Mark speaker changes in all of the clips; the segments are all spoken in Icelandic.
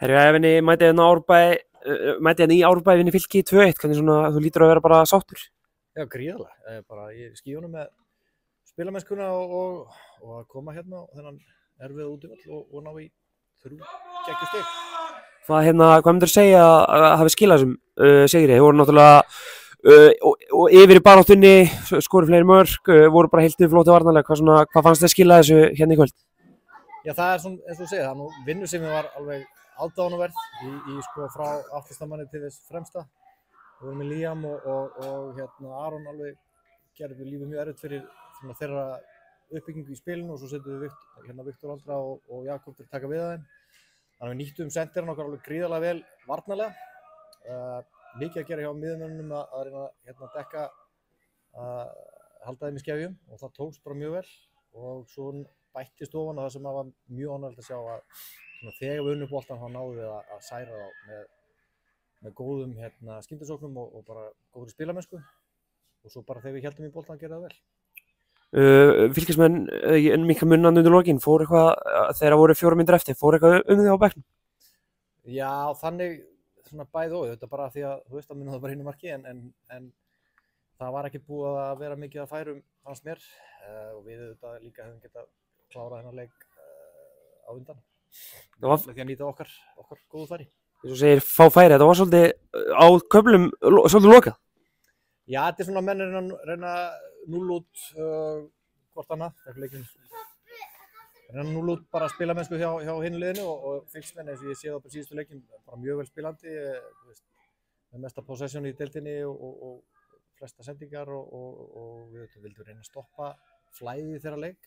Speaker 1: Herru, ef henni mæti henni í Árbæ vinni Fylki 2-1, hvernig svona, þú lítur að vera bara sáttur?
Speaker 2: Já, gríðarlega. Bara í skífunum með spilamennskuna og að koma hérna á þennan erfið útivöll og ná í 3 geggjuð stig.
Speaker 1: Hvað myndirðu segja að hafi skilað þessum sigri? Þið voru náttúrulega og yfir í baráttunni, skoru fleiri mörk, voru bara heilt flótið varnarlega. Hvað fannst þið skilað þessu hérna í kvöld?
Speaker 2: Já, það er svona, eins og þú segir, það nú vinnu sem var alveg aðdáunarverð í sko frá aftastamanni til þess fremsta. Við vorum með Liam og Aron alveg gerði lífið mjög erfitt fyrir þeirra uppbyggingu í spilinu og svo setjum við Viktor Andra og Jakob til að taka við þeim. Þannig að við nýttum sendirinn okkar alveg gríðarlega vel varnarlega. Mikið að gera hjá miðjumönnunum að reyna að dekka, halda þeim í skefjum og það tókst bara mjög vel og svo bættist ofan á það sem var mjög ánægjulegt að sjá að þegar við unnum boltann þá náðum við að særa þá með góðum skyndisóknum og bara góðri spilamennsku og svo bara þegar við héldum í boltann að gera það vel.
Speaker 1: Fylkismenn mikla munnan undir lokin, fór eitthvað þegar voru 4 mínútur eftir, fór eitthvað þig á bekknum?
Speaker 2: Já, þannig svona bæði og þetta bara því að þú veist að munum það bara hinn í marki en það var ekki búið að vera mikið að færum fannst mér og við þetta líka hefum getað klárað þennan leik á undan. Því að nýta okkar góðu færi.
Speaker 1: Þú segir fá færi, þetta var svolítið á köflum svolítið lokað.
Speaker 2: Já, þetta er svona menn reyna núll út hvort annað, reyna núll út bara spilamennsku hjá hinu liðinu og fylgismenn eins og ég sé það på síðustu leikin bara mjög vel spilandi, með mesta possession í deildinni og flesta sendingar og við vildum reyna að stoppa flæðið þeirra leik.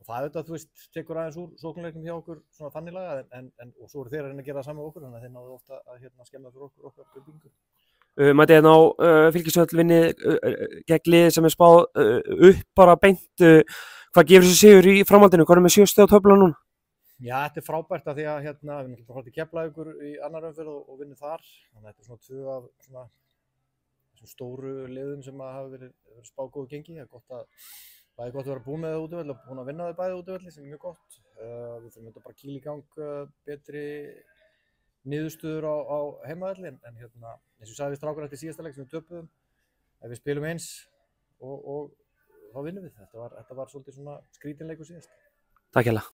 Speaker 2: Og það auðvitað, þú veist, tekur aðeins úr sóknarleiknum hjá okkur svona þannig laga og svo eru þeir að reyna að gera það sama okkur þannig að þeir náðu ofta að skemma fyrir okkar uppbyggingu.
Speaker 1: Mæti hérna á Fylkisvöll vinni gegn liði sem er spáð upp bara beint. Hvað gefur þessu sigur í framhaldinu? Hvað er með 7 stig á töfluna núna?
Speaker 2: Já, þetta er frábært af því að við náttúrulega fórum til Keflavíkur í annar umferð og vinnum þar. Þannig að þetta er svona 2 af svona stóru liðum sem hafa verið spáð góðu gengi. Það er gott að vera búin með það útivöll og búin að vinna þau bæði útivölli sem er mjög gott. Við þurfum þetta bara að kýla í gang betri niðurstöður á heimavelli en eins og ég sagði við strákar eftir síðasta leik sem við töpuðum. Ef við spilum eins og þá vinnum við. Þetta var svolítið svona skrítin leikur síðast.
Speaker 1: Takk hérlega.